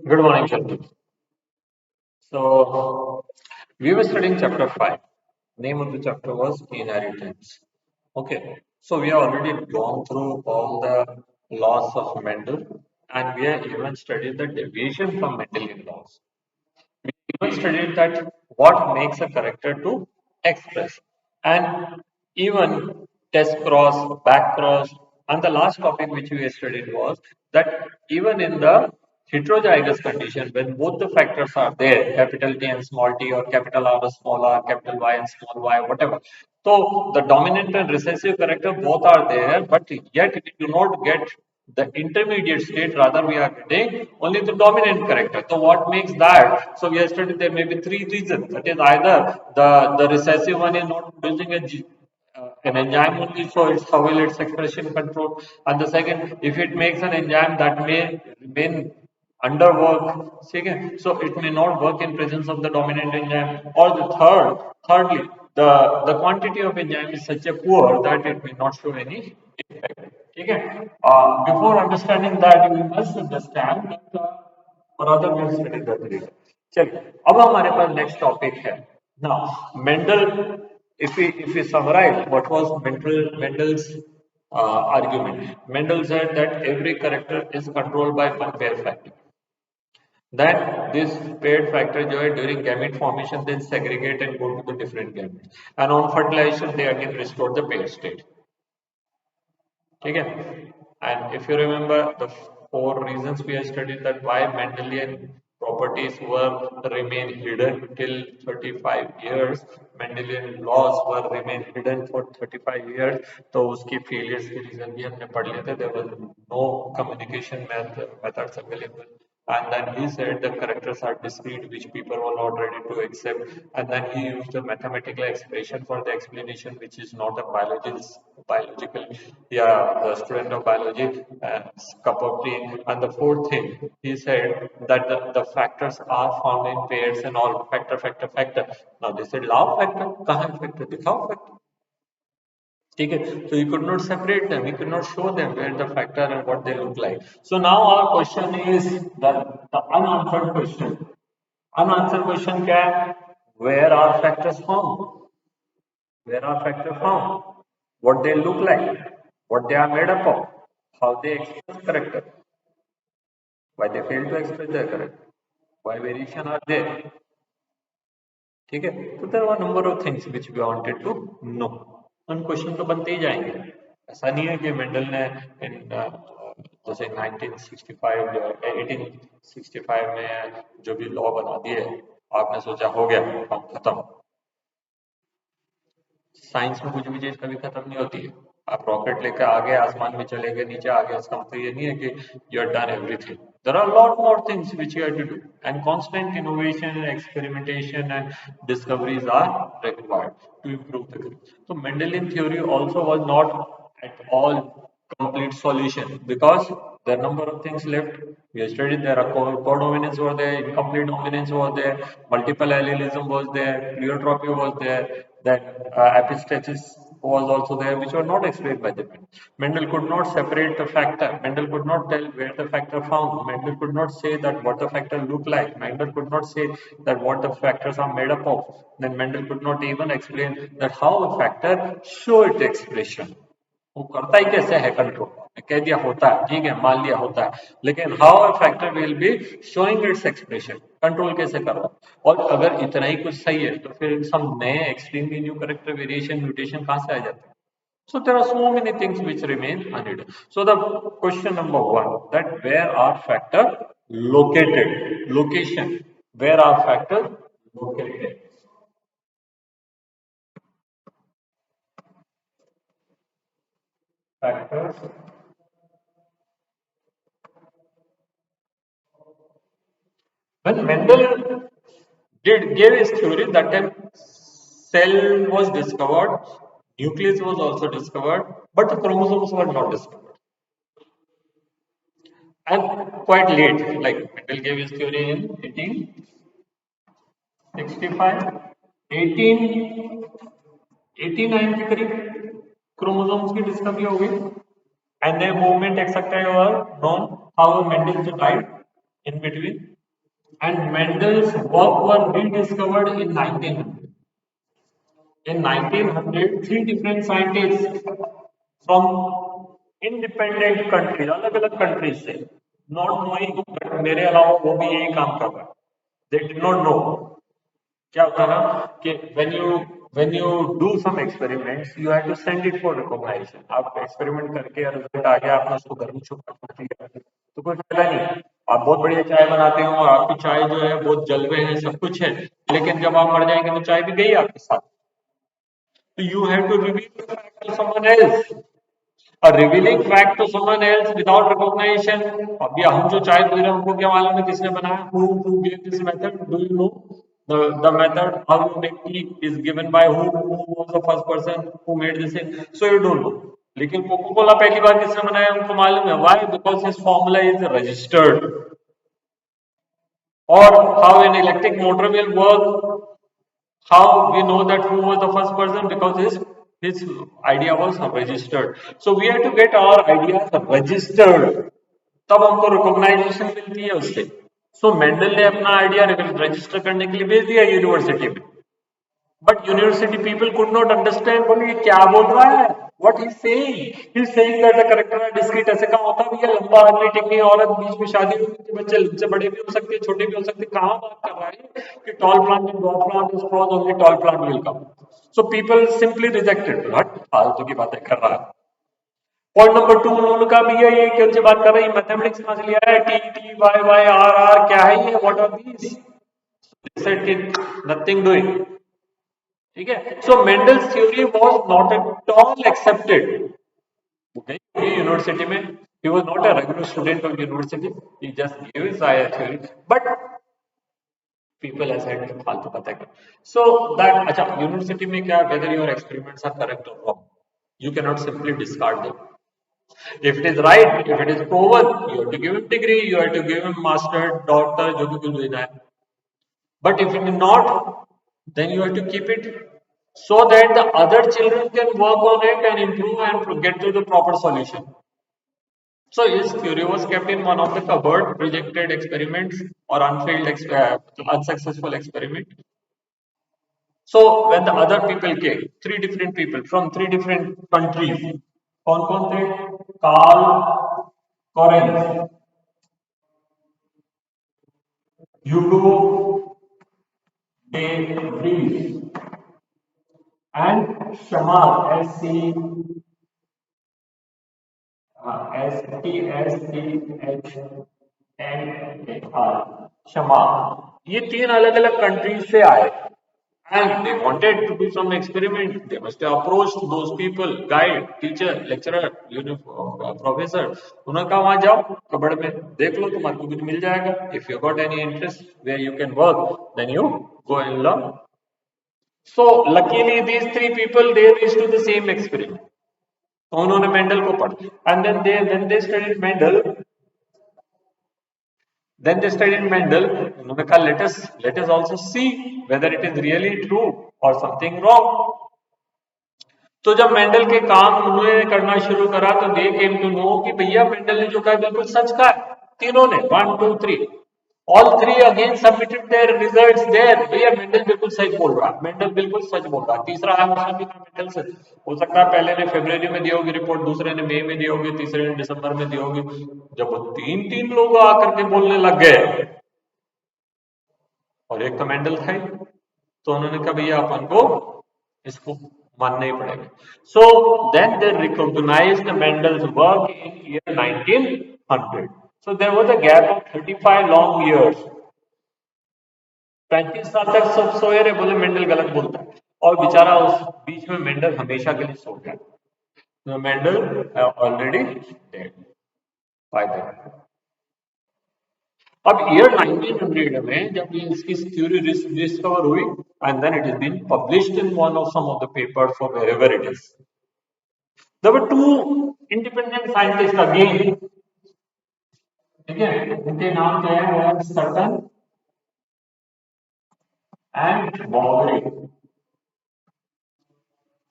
Good morning, children. So, we were studying chapter 5. Name of the chapter was Inheritance. Okay, so we have already gone through all the laws of Mendel and we have even studied the deviation from Mendelian laws. We even studied that what makes a character to express and even test cross, back cross, and the last topic which we studied was that even in the heterozygous condition when both the factors are there, capital T and small t or capital R and small r, capital Y and small y, whatever. So the dominant and recessive character both are there, but yet we do not get the intermediate state, rather we are getting only the dominant character. So what makes that? So we have studied there may be three reasons. That is either the recessive one is not producing an enzyme only, so it's how will its expression control. And the second, if it makes an enzyme that may remain underwork, second, so it may not work in presence of the dominant enzyme. Or the thirdly, the quantity of enzyme is such a poor that it may not show any effect. Okay. Before understanding that, we must understand that or other we have studied the three. चलिए अब हमारे पास next topic है now Mendel. If we summarize what was Mendel's argument. Mendel said that every character is controlled by one pair factor. Then this paired factor जो है during gamete formation then segregate and go to the different gametes. And on fertilization they again restore the pair state. ठीक है? And if you remember the four reasons we have studied that why Mendelian properties were remain hidden till 35 years, Mendelian laws were remain hidden for 35 years. तो उसकी failures के reason भी हमने पढ़ लिए थे. There was no communication methods available. And then he said the characters are discrete, which people were not ready to accept. And then he used a mathematical expression for the explanation, which is not a biological, yeah, the student of biology, cup of tea. And the fourth thing, he said that the factors are found in pairs and all factor. Now they said law factor, कहाँ है factor? दिखाओ factor. ठीक है, so you could not separate them, you could not show them where the factor and what they look like. So now our question is the unanswered question. Unanswered question क्या है? Where are factors found? Where are factors found? What they look like? What they are made up of? How they express character? Why they fail to express their character? Why variation are there? ठीक है, तो there were number of things which we wanted to know. उन question तो बनते ही जाएंगे. ऐसा नहीं है कि मेंडल ने जैसे 1965 जो है 1865 में जो भी लॉ बना दिए आपने सोचा हो गया काम खत्म. साइंस में कुछ भी चीज कभी खत्म नहीं होती है. आप रॉकेट लेकर आगे आसमान में चले गए नीचे आ गए, इसका मतलब ये नहीं है कि you are done everything. There are a lot more things which you have to do, and constant innovation and experimentation and discoveries are required to improve the group. So Mendelian theory also was not at all complete solution because there are number of things left. We have studied there are codominance were there, incomplete dominance was there, multiple allelism was there, pleiotropy was there, then epistasis was also there, which were not explained by the Mendel. Mendel could not separate the factor. Mendel could not tell where the factor found. Mendel could not say that what the factor look like. Mendel could not say that what the factors are made up of. Then Mendel could not even explain that how a factor show its expression. वो करता ही कैसे है control. कह दिया होता है, ठीक है, मान लिया होता है, लेकिन how a factor will be showing its expression, control कैसे कर रहा है. और अगर इतना ही कुछ सही है तो फिर सब नए extremely new character variation mutation कहां से आ जाते हैं. So there are so many things which remain unhidden. So the question number one, that where are factor located? Location. Where are factors located? Factors. When Mendel gave his theory that time cell was discovered, nucleus was also discovered, but the chromosomes were not discovered. And quite late, like Mendel gave his theory in 1865, 1889 के करीब chromosomes की discovery हो गई, and their movement etc. were known. how Mendel died in between, and Mendel's work were rediscovered in 1900. In 1900, three different scientists from independent countries, अलग-अलग countries से, not knowing that मेरे अलावा वो भी यही काम कर रहा है. They did not know. क्या होता है ना कि when you do some experiments you have to send it for recognition. आप experiment करके रिजल्ट आ गया, आपने उसको घर में छुपा कर दिया तो कोई फायदा नहीं. आप बहुत बढ़िया चाय बनाते हो और आपकी चाय जो है बहुत जलवे है, सब कुछ है, लेकिन जब आप मर जाएंगे तो चाय भी गई आपके साथ. तो you have to reveal the fact to someone else. A revealing fact to someone else without recognition. अभी हम जो चाय पी रहे हैं हमको क्या मालूम है किसने बनाया? Who gave this method? Do you know? The method how you make tea is given by who was the first person who made this thing? So you don't know. लेकिन कोको कोला पहली बार किसने बनाया हमको मालूम है. Why? Because his formula is registered. Or how an electric motor will work. How we know that who was the first person? Because his idea was registered. So we have to get our ideas registered. तब हमको recognition मिलती है उससे. सो Mendel ने अपना idea register करने के लिए भेज दिया यूनिवर्सिटी में. But university people could not understand. बोले ये क्या बोल रहा है? What he's saying? He's saying that the character are discrete. ऐसे कहाँ होता है भैया? लंबा आदमी टिकनी औरत बीच में शादी होती है, बच्चे से बड़े भी हो सकते हैं, छोटे भी हो सकते हैं. कहाँ बात कर रहा है कि tall plant and dwarf plant is pros, only tall plant will come. So people simply rejected. हट फालतू की बातें कर रहा है. पॉइंट नंबर 2 उन्होंने कहा भैया ये कौन सी बात कर रहे हैं? मैथमेटिक्स समझ लिया है. T T Y Y R R क्या है ये? What are these? Nothing doing. ठीक है. So Mendel's theory was not at all accepted. Okay, university में ही was not a regular student of university. He just give his theory, but people has had फालतू पता कर. So that अच्छा university में क्या, whether your experiments are correct or wrong, you cannot simply discard them. If it is right, if it is proven, you have to give him degree, you have to give him master, doctor, जो भी कुछ देना है. But if it is not, then you have to keep it so that the other children can work on it and improve and get to the proper solution. So his theory was kept in one of the cupboard, rejected experiments or unsuccessful experiment. So when the other people came, three different people from three different countries, कौन कौन थे? Carl Corenz, Hugo de Vries, and Shamar, STSCHMAR, Shamar. ये तीन अलग अलग countries से आए. And they wanted to do some experiment. They must have approached those people, guide, teacher, lecturer, professor. उन्होंने कहा वहां जाओ कबड़ में देख लो तुम्हारे को कुछ मिल जाएगा. If you got any interest where you can work, then you go and learn. So luckily these three people they reached to the same experiment. तो उन्होंने मेंडल को पढ़ा. And then they studied Mendel. Then they studied Mendel. उन्होंने कहा let us also see whether it is really true or something wrong. तो जब Mendel के काम उन्होंने करना शुरू करा तो दे केम टू नो कि भैया मेंडल ने जो कहा बिल्कुल सच कहा है. तीनों ने 1 2 3 all three again submitted their results there. भैया मेंडल बिल्कुल सच बोल रहा है, मेंडल बिल्कुल सच बोल रहा है. तीसरा है उसने भी कहा मेंडल से हो सकता है पहले ने फरवरी में दी होगी रिपोर्ट, दूसरे ने मई में दी होगी, तीसरे ने दिसंबर में दी होगी. जब वो तीन तीन लोग आकर के बोलने लग गए और एक तो मेंडल था ही, तो उन्होंने कहा भैया अपन को इसको मानना ही पड़ेगा. So then they recognised Mendel's work in year 1900. So there was a gap of 35 long years. 35 साल तक सब सोए रहे, बोले मेंडल गलत बोलता है, और बेचारा उस बीच में मेंडल हमेशा के लिए सो गया. Mendel already dead by then. अब ईयर 1900 में जब ये इसकी थ्योरी डिस्कवर हुई and then it is been published in one of some of the papers for wherever it is. There were two independent scientist again. ठीक है, इनके नाम क्या है? वो है Sutton and Boveri.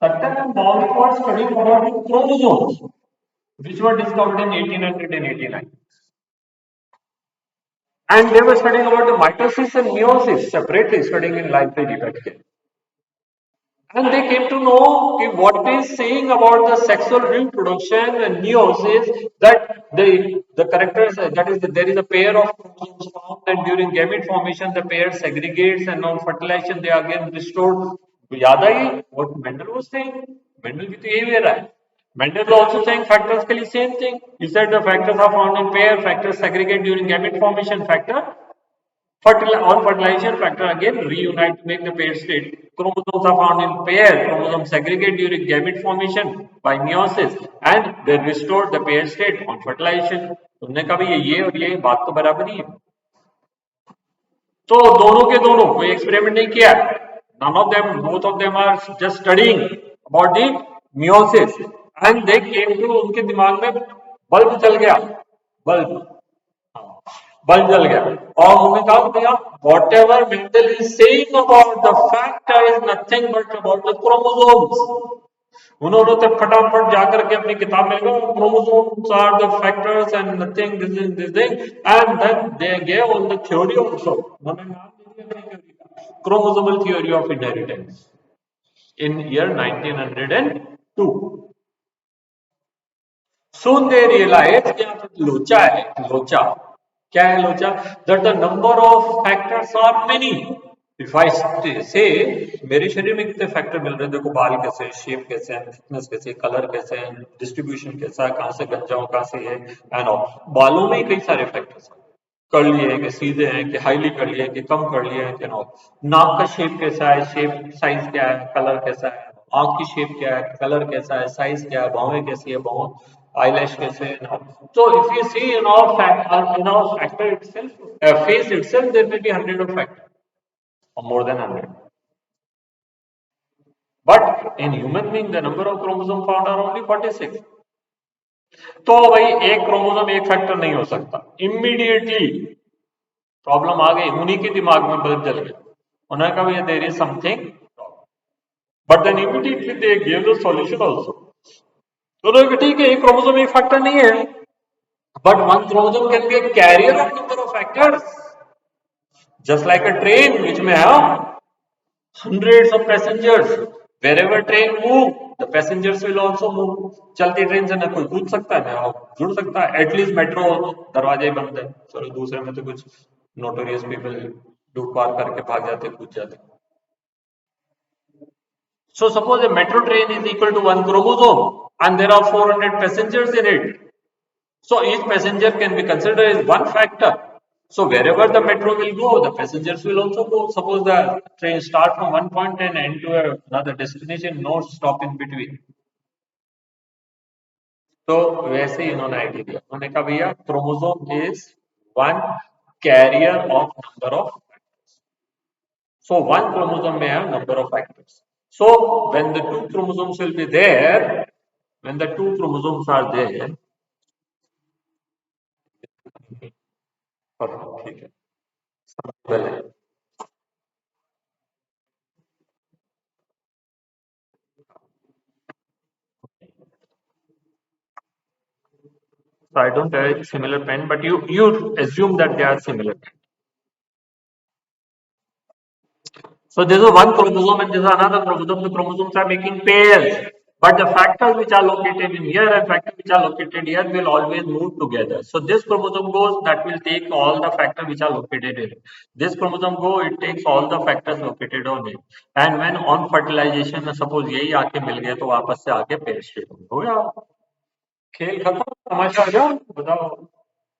Sutton and Boveri were studying about the chromosomes which were discovered in 1889. And they were studying about the mitosis and meiosis separately, studying in library बैठ के. And they came to know what is saying about the sexual reproduction and meiosis, that the characters, that is there is a pair of chromosomes found, and during gamete formation the pair segregates, and on fertilization they are again restored. याद आई what Mendel was saying? Mendel भी तो यही कह रहा है. Mendel was also saying factors के लिए same thing. He said the factors are found in pair, factors segregate during gamete formation, factor on fertilization, factor again reunite to make the pair state. Chromosomes are found in pair. Chromosomes segregate during gamete formation by meiosis, and they restore the pair state on fertilization. तुमने कहा भाई ये और ये बात तो बराबर ही है. तो दोनों के दोनों कोई एक्सपेरिमेंट नहीं किया. None of them, both of them are just studying about the meiosis, and they came to उनके दिमाग में बल्ब चल गया. बल्ब बल्ब जल गया और उन्होंने कहा भैया whatever Mendel is saying about the factor is nothing but about the chromosomes. उन्होंने तो फटाफट जाकर के अपनी किताब में लिखा chromosomes are the factors and nothing this thing, and then they gave on the theory also. उन्होंने नाम दे दिया अपनी थ्योरी का, chromosomal theory of inheritance, in year 1902. Soon they realized कि यहाँ पर लोचा है. लोचा क्या है? लोचा that the number of factors are many. If I say मेरे शरीर में कितने फैक्टर मिल रहे हैं, देखो बाल कैसे हैं, शेप कैसे हैं, थिकनेस कैसे है, कलर कैसे है, डिस्ट्रीब्यूशन कैसा है, कहाँ से गंजा हो, कहाँ से है, एंड ऑल. बालों में कई सारे फैक्टर्स हैं. कर्ली है कि सीधे हैं कि हाईली कर्ली है कि कम कर्ली है कि नॉट. नाक का शेप कैसा है, शेप साइज क्या है, कलर कैसा है, आंख की शेप क्या है, कलर कैसा है, साइज क्या है, भौहें कैसी है, भौं आईलैश कैसे है ना. So if you see in our factor itself, face itself, there may be hundred of factors or more than 100. But in human being, the number of chromosomes found are only 46. तो भाई एक chromosome एक factor नहीं हो सकता. Immediately problem आ गई, उन्हीं के दिमाग में बल्ब जल गया. उन्होंने कहा भैया there is something, but then immediately they give the solution also. तो उन्होंने कहा ठीक है एक क्रोमोसोम एक फैक्टर नहीं है, but one chromosome can be a carrier of number of factors, just like a train which may have hundreds of passengers. Wherever train move, the passengers will also move. चलती train से ना कोई कूद सकता है ना जुड़ सकता है. एटलीस्ट मेट्रो दरवाजे ही बंद है, चलो दूसरे में तो कुछ नोटोरियस पीपल डूब पार करके भाग जाते कूद जाते. So suppose a metro train is equal to one chromosome and there are 400 passengers in it. So each passenger can be considered as one factor. So wherever the metro will go, the passengers will also go. Suppose the train start from one point and end to another destination, no stop in between. तो वैसे ही इन्होंने idea दिया. उन्होंने कहा भैया chromosome is one carrier of number of factors. So one chromosome may have number of factors. So when the two chromosomes will be there, when the two chromosomes are there, ठीक है, समझ है. So I don't have a similar pen, but you assume that they are similar. So this is one chromosome and this is another chromosome. The chromosomes are making pairs, but the factors which are located in here and factors which are located here will always move together. So this chromosome goes, that will take all the factors which are located in it. This chromosome go, it takes all the factors located on it. And when on fertilization, suppose यही आके मिल गए तो वापस से आके pear shape हो गया. खेल खत्म, तमाशा हो जाओ, बताओ.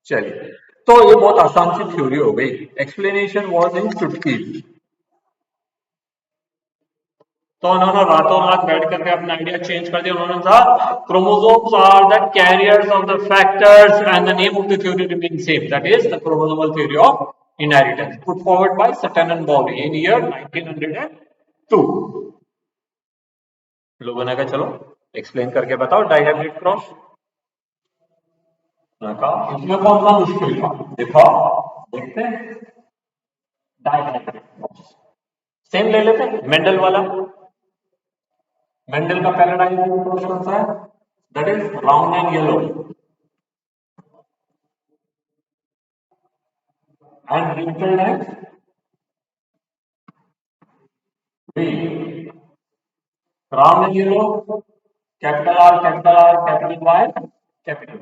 चलिए, तो ये बहुत आसान सी थ्योरी हो गई. एक्सप्लेनेशन वाज इन चुटकी. तो उन्होंने रातों रात बैठ करके अपना आइडिया चेंज कर दिया. उन्होंने कहा chromosomes are the carriers of the factors and the name of the theory remain same, that is the chromosomal theory of inheritance, put forward by Sutton and Boveri in year 1902. लोगों ने कहा चलो explain करके बताओ डायहाब्रिड cross. कहा इसमें कौन सा मुश्किल था, देखो देखते हैं. डायहाब्रिड क्रॉस सेम ले लेते हैं, मेंडल वाला. मेंडल का पहला डायहाब्रिड क्रॉस कौन सा है? That is round and yellow. and Ringfield is V. Round and yellow, capital R, capital Y, capital.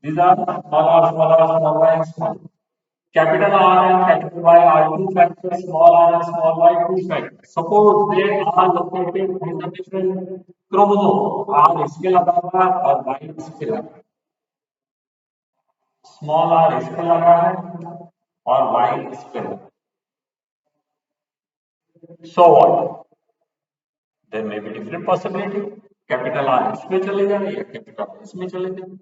These are small r, small. Capital R and capital Y are two factors, small r and small y two factors. Suppose they are located in the different chromosome. R इसके लगा हुआ है और Y इसके लगा है. Small r इसके लगा है और Y इसके लगा है. So what? There may be different possibility. Capital R इसमें चले जाए या capital R इसमें चले जाए.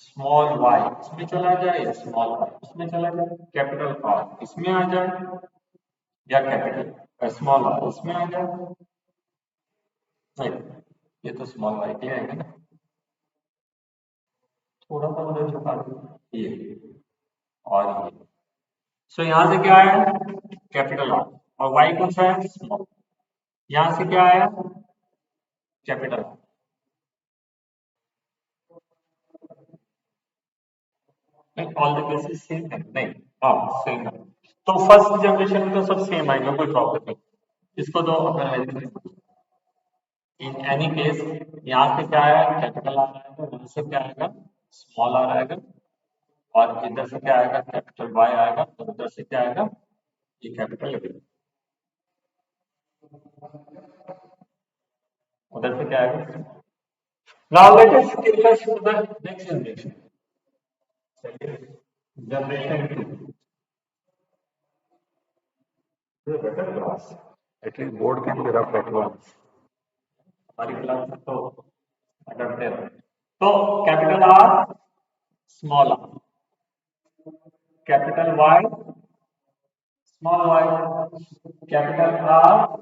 Small y इसमें चला जाए या small y इसमें चला जाए. Capital R इसमें आ जाए या कैपिटल स्मॉल r इसमें आ जाए. नहीं, ये तो स्मॉल y के आएगा ना. थोड़ा सा उधर झुका दो ये और ये. सो यहाँ से क्या आया कैपिटल R और y कौन सा है स्मॉल. यहाँ से क्या आया कैपिटल R. नहीं ऑल द केसेस सेम है. नहीं हाँ सेम है. तो फर्स्ट जनरेशन में तो सब सेम आएगा कोई प्रॉब्लम नहीं. इसको तो अपन इन एनी केस यहाँ से क्या आया कैपिटल आर आएगा. यहाँ से क्या आएगा स्मॉल आर आएगा और इधर से क्या आएगा कैपिटल वाई आएगा और इधर से क्या आएगा ये कैपिटल आएगा. उधर से क्या आएगा. Now let us take us to the next generation. Generation 2 better class at least board can be rough at once. हमारी क्लास तो अडप्टेड है. तो capital R small R capital Y small y, capital R,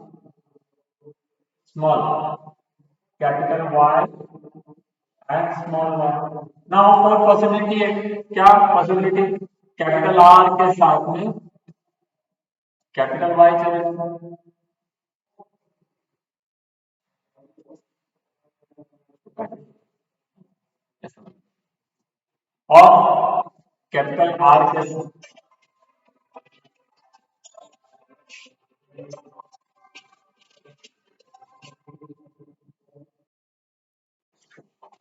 small, capital Y and small y. Now for possibility है क्या possibility capital R के साथ में capital Y चलेगा. और कैपिटल R के साथ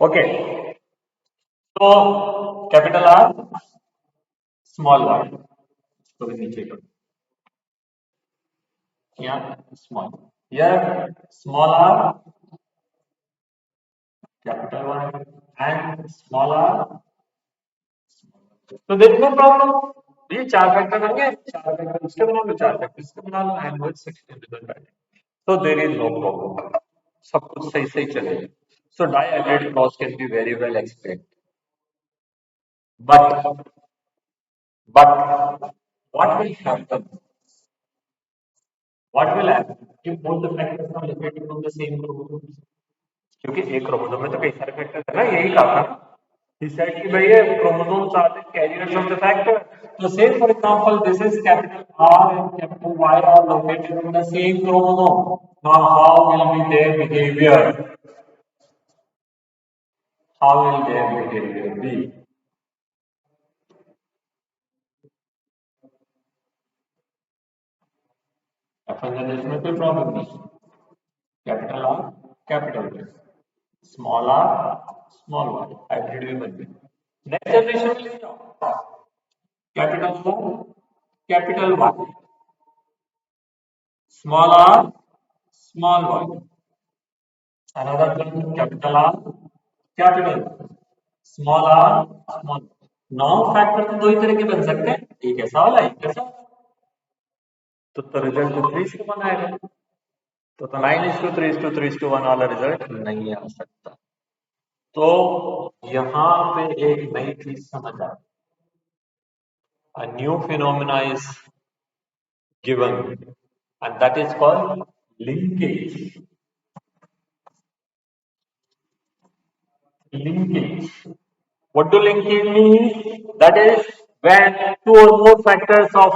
ओके. तो कैपिटल आर स्मॉल वाई तो भी नीचे करो यहाँ स्मॉल यहाँ small R capital Y and small R. तो देयर इज नो प्रॉब्लम. ये चार फैक्टर बन गए. चार फैक्टर इसके बना लो चार फैक्टर इसके बना लो एंड विद 16 रिजल्ट. तो देयर इज नो प्रॉब्लम. सब कुछ सही सही चलेगा. So diaggregate clause can be very well explained. But what will happen? What will happen if both the factors are located on the same chromosome? क्योंकि एक chromosome में तो कई सारे फैक्टर्स है ना. यही कहा था he said कि भाई ये chromosomes are the carriers of the factor. So say for example this is capital R and capital Y are located on the same chromosome. Now how will be their behavior? How will their behavior be? अपन generation में कोई problem नहीं. Capital R capital Y small R small Y hybrid में बन गए. Next generation में ले जाओ capital R capital Y small R small Y another one capital R capital small R small. नौ फैक्टर तो दो ही तरह के बन सकते हैं. एक ऐसा वाला एक ऐसा. तो रिजल्ट तो 3:1 आएगा. तो 9:3:3:1 वाला रिजल्ट नहीं आ सकता. तो यहां पे एक नई चीज समझ आ. A new phenomena is given and that is called linkage. Linkage. What do linkage mean? That is when two or more factors of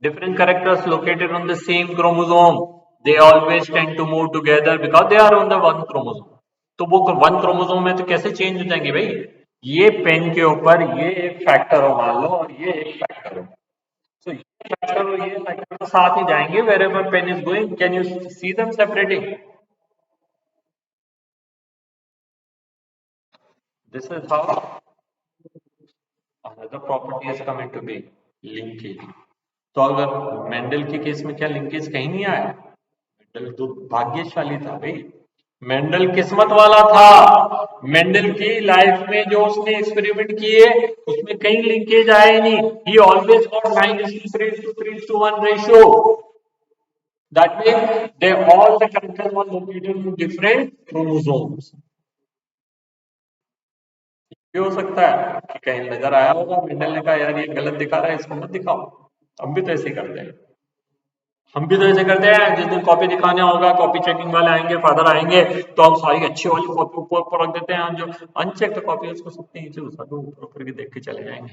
different characters located on the same chromosome, they always tend to move together because they are on the one chromosome. तो वो one chromosome में तो कैसे change हो जाएंगे भाई. ये pen के ऊपर ये एक फैक्टर हो मान लो और ये एक फैक्टर हो. फैक्टर और ये फैक्टर तो साथ ही जाएंगे wherever pen is going. Can you see them separating? This is how another property has come into being, linkage. तो अगर मेंडल के केस में क्या लिंकेज कहीं नहीं आया? मेंडल तो भाग्यशाली था भाई, मेंडल किस्मत वाला था। मेंडल की लाइफ में जो उसने एक्सपेरिमेंट किए उसमें कहीं लिंकेज आया ही नहीं। ही always got 9:3:3:1 ratio. That means they all the characters were located in different chromosomes. ये हो सकता है कि कहीं नजर आया होगा, मेंडल ने कहा यार ये गलत दिखा रहा है, इसको मत दिखाओ। हम भी तो ऐसे ही करते हैं, हम भी तो ऐसे करते हैं। जिस दिन कॉपी दिखाने होगा, कॉपी चेकिंग वाले आएंगे, फादर आएंगे, तो हम सारी अच्छी वाली कॉपी ऊपर ऊपर रख देते हैं। जो अनचेक्ड कॉपी है उसको सबसे नीचे उतार दो, ऊपर ऊपर की देख के चले जाएंगे।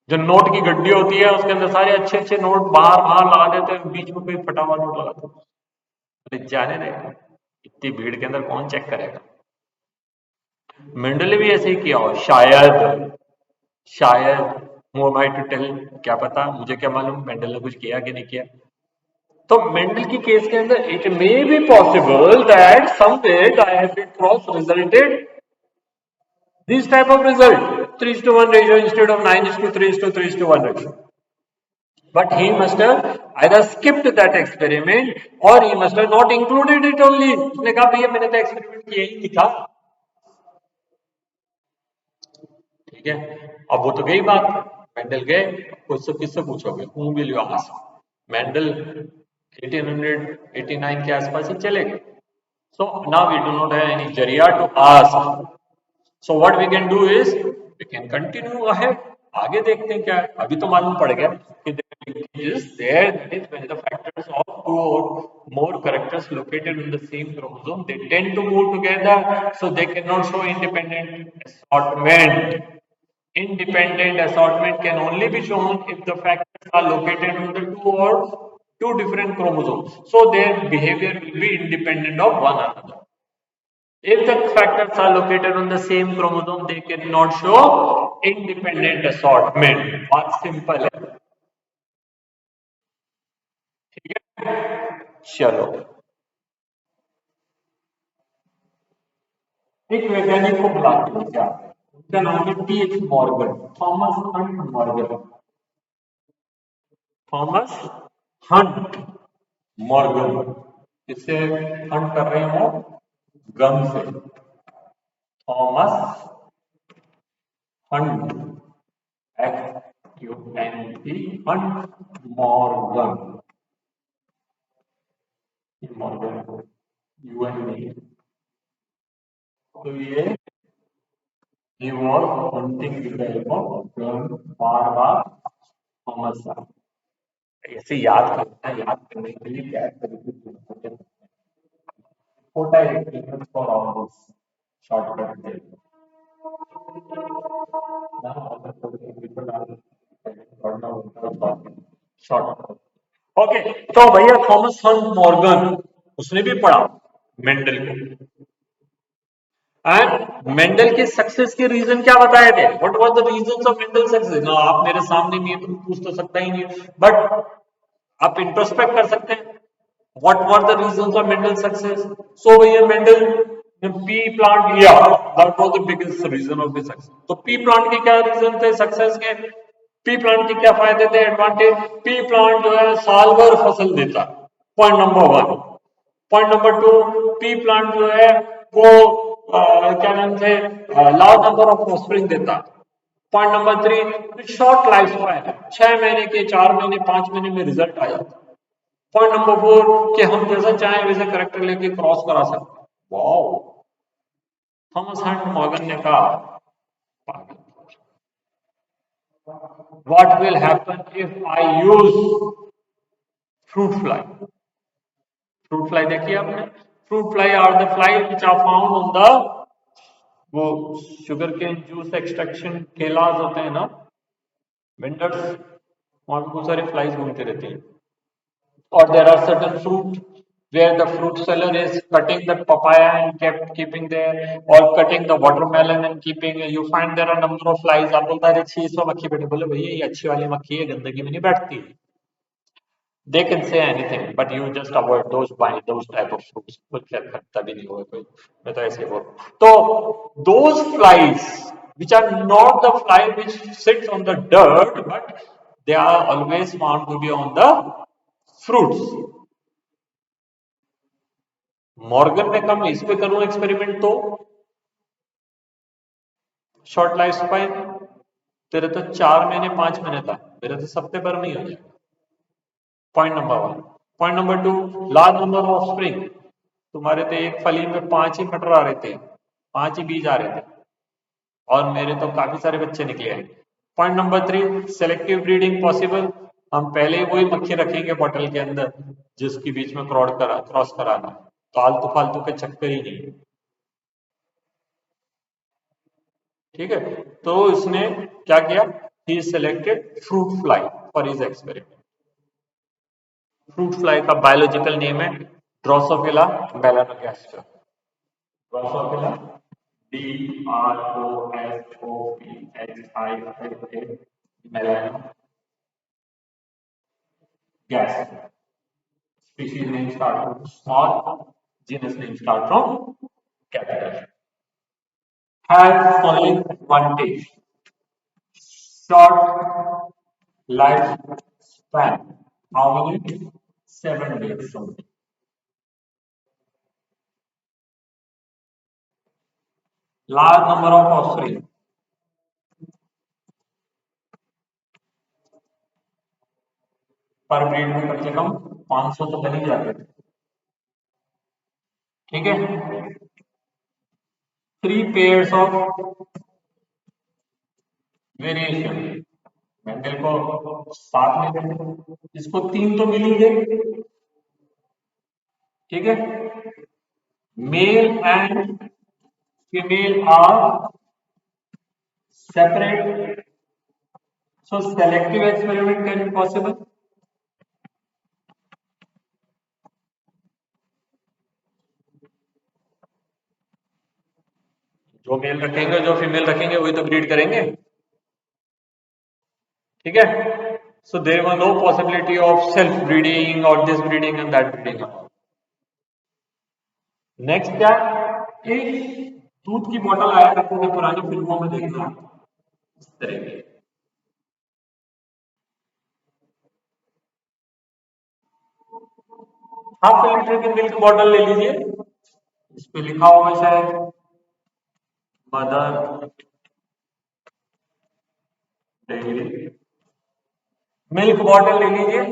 जो नोट की गड्डी होती है उसके अंदर सारे अच्छे अच्छे नोट बाहर बाहर लगा देते हैं, बीच में कोई फटा हुआ नोट लगा दो। अरे जाने दे, इतनी भीड़ के अंदर कौन चेक करेगा। मेंडल ने भी ऐसे ही किया हो शायद, शायद मोर भाई टू टेल, क्या पता, मुझे क्या मालूम मेंडल ने कुछ किया कि नहीं किया। तो मेंडल की केस के अंदर it may be possible that somewhere dihybrid cross resulted this type of result 3:1 ratio instead of 9:3:3:1 ratio. But he must have either skipped that experiment or he must have not included it only. उसने कहा भैया मैंने तो experiment किया ही नहीं था। ठीक है, अब वो तो गई बात, मेंडल गए, किससे पूछोगे, whom will you ask? Mendel 1889 के आसपास ही चले गए। So now we do not have any जरिया to ask. So what we can do is we can continue ahead. आगे देखते हैं क्या है। अभी तो मालूम पड़ गया कि there that is when the factors of two or more characters located in the same chromosome they tend to move together, so they cannot show independent assortment. Independent assortment can only be shown if the factors are located on the two different chromosomes. So their behavior will be independent of one another. If the factors are located on the same chromosome, they cannot show independent assortment. बहुत simple है, ठीक है। चलो, एक वैज्ञानिक को बुलाते हैं क्या, उनका नाम है T.H. Morgan, Thomas Hunt Morgan. Thomas Hunt Morgan, इससे हंट कर रहे हो गम से, Thomas Hunt HUNT Hunt Morgan, Morgan UN में। तो ये he was hunting with the help of gun bar bar Thomas साहब। ऐसे याद करना है, याद करने के लिए क्या तरीके छोटा एक for all shortcut short. Okay, तो भैया थॉमस हंट मॉर्गन उसने भी पढ़ा मेंडल को, एंड मेंडल के सक्सेस के रीजन क्या बताए थे, what was the reasons of Mendel success. ना आप मेरे सामने नहीं है तो पूछ तो सकता ही नहीं, बट आप इंट्रोस्पेक्ट कर सकते हैं, what were the reasons of Mendel success. So भैया मेंडल ने पी प्लांट लिया, that was the biggest reason of the success. तो पी प्लांट के क्या रीजन थे सक्सेस के, पी प्लांट के क्या फायदे थे, एडवांटेज, पी प्लांट जो है साल भर फसल देता, point number 1। Point number 2, P plant जो है वो क्या नाम से लार्ज नंबर ऑफ ऑफस्प्रिंग देता। Point number 3, short life span, 6 महीने के, 4 महीने, 5 महीने में रिजल्ट आ जाता। पॉइंट नंबर 4 कि हम जैसा चाहें वैसे करेक्टर लेके क्रॉस करा सकते। वाओ, थॉमस हंट मॉर्गन ने कहा what will happen if I use fruit fly. Fruit fly देखिए आपने, fruit fly are the fly which are found on the वो शुगर केन जूस एक्सट्रैक्शन केलास होते हैं ना, वेंडर्स, वहां पे बहुत सारे फ्लाइज घूमते रहते हैं। और there are certain fruit where the fruit seller is cutting the papaya and kept keeping there, or cutting the watermelon and keeping. You find there are number of flies. आप बोलता है अच्छी इसमें मक्खी बैठी, बोले भैया ये अच्छी वाली मक्खी है, गंदगी में नहीं बैठती. They can say anything, but you just avoid those buying those type of fruits. कुछ खरीदता भी नहीं होगा कोई. मैं तो ऐसे बोल. तो those flies which are not the fly which sits on the dirt, but they are always found to be on the fruits. Morgan में कम इस पे करूं एक्सपेरिमेंट तो शॉर्ट लाइफ स्पान तेरे तो 4 महीने 5 महीने था, मेरे तो सप्ते भर में ही हो जाएगा. Point number 1. Point number 2, large number of spring. तुम्हारे तो एक फली में 5 ही मटर आ रहे थे, 5 ही बीज आ रहे थे, और मेरे तो काफी सारे बच्चे निकले हैं. Point number 3, selective breeding possible. हम पहले ही वही मक्खी रखेंगे बॉटल के अंदर जिसके बीच में क्रॉस कराना. फालतू फालतू के चक्कर ही नहीं. ठीक है, तो इसने क्या किया, he selected fruit fly for his experiment. Fruit fly का बायोलॉजिकल नेम है Drosophila melanogaster. Drosophila DROSOPHILA melanogaster. Species name start from small, genus name start from capital. Has following advantage: short lifespan. How many? 7 days only. Large number of offspring. पर breed में कम से कम 500 तो बन ही जाते थे. ठीक है. 3 pairs of वेरिएशन. मेंडल को 7 में देते, इसको 3 तो मिल ही गए. ठीक है. Male and female are separate, so selective experiment can be possible. जो मेल रखेंगे जो फीमेल रखेंगे वही तो ब्रीड करेंगे. ठीक है. So there was no possibility of self breeding or this breeding and that breeding. Next क्या, एक दूध की बोतल आया करते थे पुरानी फिल्मों में देखना इस तरह की. हाफ लीटर की मिल्क बॉटल ले लीजिए, इस पे लिखा होगा शायद मदर डेयरी. मिल्क बॉटल ले लीजिए,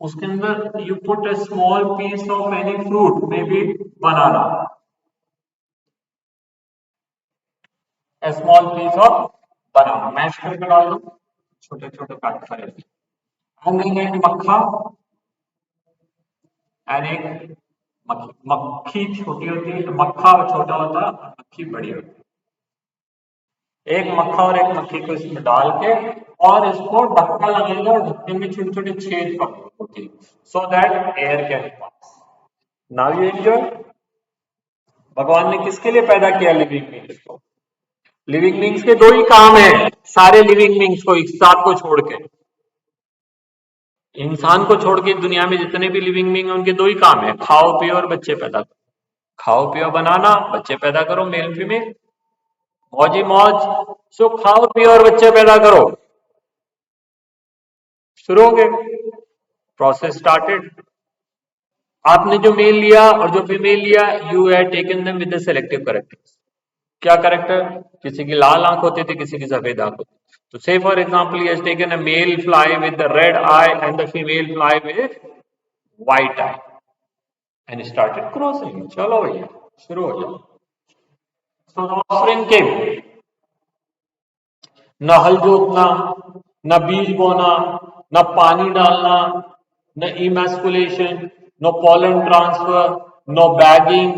उसके अंदर you put a small piece of any fruit, maybe banana, a small piece of banana, mash करके डाल दो, छोटे छोटे काट कर. एंड देन एक मक्खा एंड एक मक्खी. मक्खी छोटी होती है, मक्खा छोटा होता है, मक्खी बड़ी होती है. एक मक्खा और एक मक्खी को इसमें डाल के और इसको ढक्कन लगाएंगे और ढक्कन में छोटे छोटे छेद होती है, so that air can pass. Now you enjoy. भगवान ने किसके लिए पैदा किया लिविंग बींग्स को? लिविंग बींग्स के 2 ही काम है, सारे लिविंग बींग्स को एक साथ को छोड़ के, इंसान को छोड़ के दुनिया में जितने भी लिविंग बींग उनके 2 ही काम है, खाओ पियो और बच्चे पैदा करो. खाओ पियो बनाना, बच्चे पैदा करो, मेल फीमेल, मौजी मौज. सो खाओ पियो और बच्चे पैदा करो. शुरू हो गए, प्रोसेस स्टार्टेड. आपने जो मेल लिया और जो फीमेल लिया, you have taken them with the selective characters. क्या कैरेक्टर? किसी की लाल आंख होती थी, किसी की सफेद आंख होती. तो say for example, he has taken a male fly with the red eye and the female fly with white eye and started crossing. चलो भैया शुरू हो जाओ. So the offspring came. न हल जोतना, न बीज बोना, न पानी डालना, न emasculation, no pollen transfer, no bagging,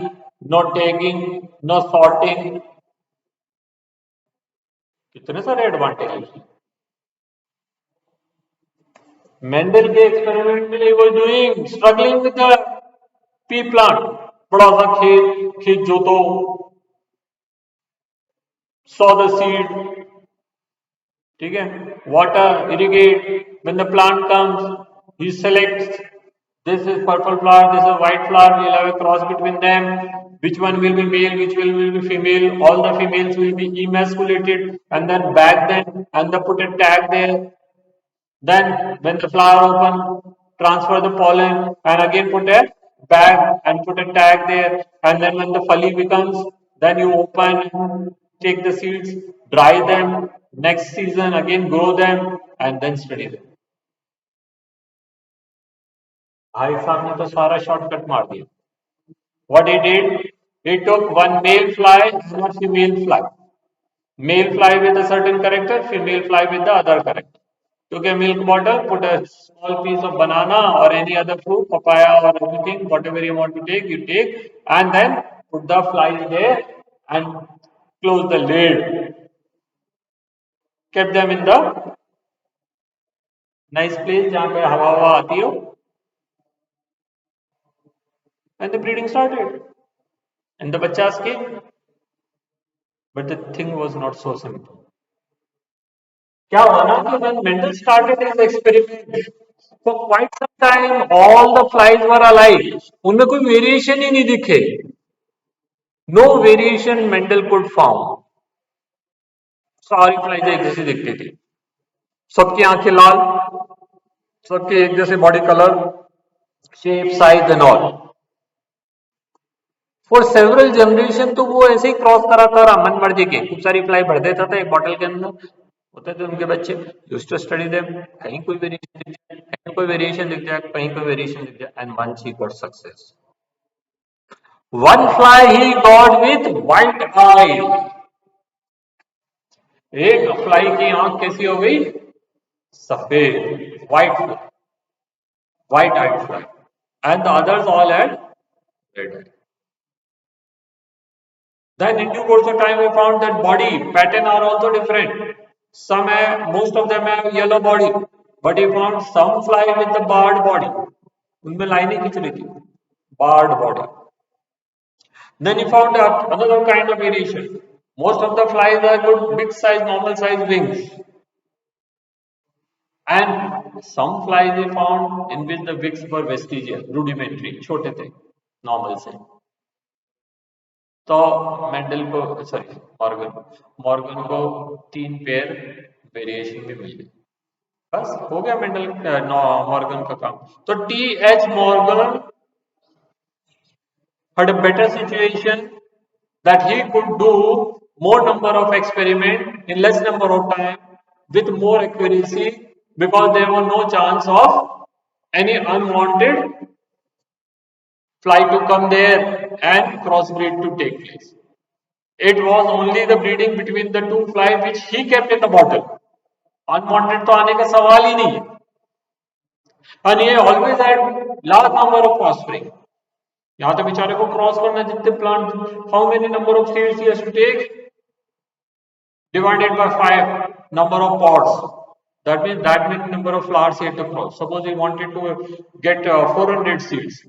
no tagging, no sorting. कितने सारे एडवांटेज. मेंडल के एक्सपेरिमेंट में ही वो doing struggling with the P plant, बड़ा सा खेत, खेत जोतो, सो द सीड, ठीक है, water, irrigate. When the plant comes, he selects this is purple flower, this is white flower. We'll have a cross between them. Which one will be male, which will be female? All the females will be emasculated and then bag them and then put a tag there. Then when the flower open, transfer the pollen and again put a bag and put a tag there. And then when the fully becomes, then you open, take the seeds, dry them. Next season again grow them and then study them. भाई साहब ने तो सारा shortcut मार दिया. What he did, he took one male fly and a female fly. Male fly with a certain character, female fly with the other character. Took a milk bottle, put a small piece of banana or any other fruit, papaya or anything, whatever you want to take, you take, and then put the flies there and close the lid. Kept them in the nice place जहाँ पे हवा हवा आती हो, and the breeding started. And the bachas came, but the thing was not so simple. क्या हुआ ना कि when Mendel started his experiment, for quite some time all the flies were alike. उनमें कोई वेरिएशन ही नहीं दिखे. No variation Mendel could found. सारी flies एक जैसी दिखती थी, सबकी आंखें लाल, सबके एक जैसे body colour, shape, size and all. For several generation तो वो ऐसे ही क्रॉस करा था मन मर्जी के, खूब सारी फ्लाई भर देता था एक बॉटल के अंदर, होते थे उनके बच्चे. Used to study them. कहीं कोई वेरिएशन दिख जाए, कहीं कोई वेरिएशन दिख जाए, कहीं कोई वेरिएशन दिख जाए, and once he got success. One fly he got with white eye. एक फ्लाई की आंख कैसी हो गई? सफेद, white, white eyed fly, and the others all had red eye. Then in due course of time we found that body pattern are also different. Some have, most of them have yellow body, but he found some fly with the barred body. उनमें लाइनें खींच रही थी, barred body. Then he found another kind of variation. Most of the flies are good big size, normal size wings. And some flies they found in which the wings were vestigial, rudimentary, छोटे थे, normal से. तो Mendel को, sorry, Morgan को 3 pair variation भी मिल गए. बस हो गया मेंडल मॉर्गन का काम. तो TH. Morgan had a better situation that he could do more number of experiment in less number of time with more accuracy, because there was no chance of any unwanted fly to come there and crossbreed to take place. It was only the breeding between the two fly which he kept in the bottle. Unwanted तो आने का सवाल ही नहीं. And he always had large number of offspring. यहाँ तो बेचारे को cross करना जितने plant, how many number of seeds he has to take? Divided by 5 number of pods. That means that many number of flowers he had to cross. Suppose he wanted to get 400 seeds.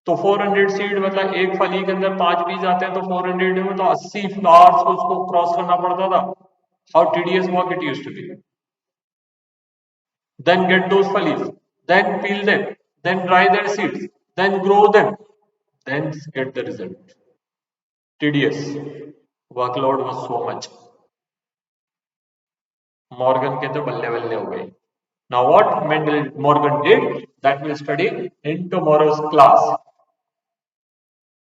तो 400 seed मतलब एक फली के अंदर 5 बीज आते हैं, तो 400 में तो 80 फ्लावर्स को उसको क्रॉस करना पड़ता था. How tedious work it used to be. Then get those flies, then peel them, then dry their seeds, then grow them, then get the result. Tedious workload was so much. Morgan के तो बल्ले बल्ले हो गए. Now what Morgan did, that we'll study in tomorrow's class.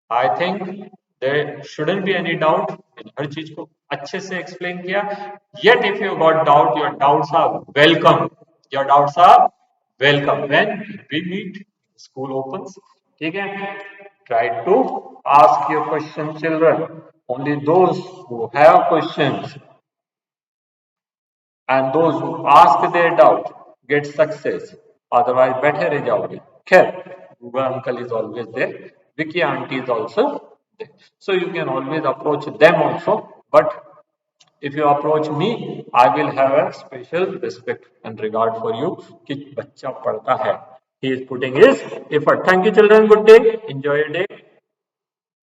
I think there shouldn't be any doubt. हर चीज को अच्छे से explain किया. Yet if you got doubt, your doubts are welcome. Your doubts are welcome when we meet. School opens. ठीक है? Try to ask your questions, children. Only those who have questions and those who ask their doubt get success. Otherwise, बैठे रह जाओगे. खैर, Google uncle is always there. Vicky auntie is also there. So you can always approach them also. But if you approach me, I will have a special respect and regard for you कि बच्चा पढ़ता है. He is putting his effort. Thank you, children. Good day. Enjoy your day.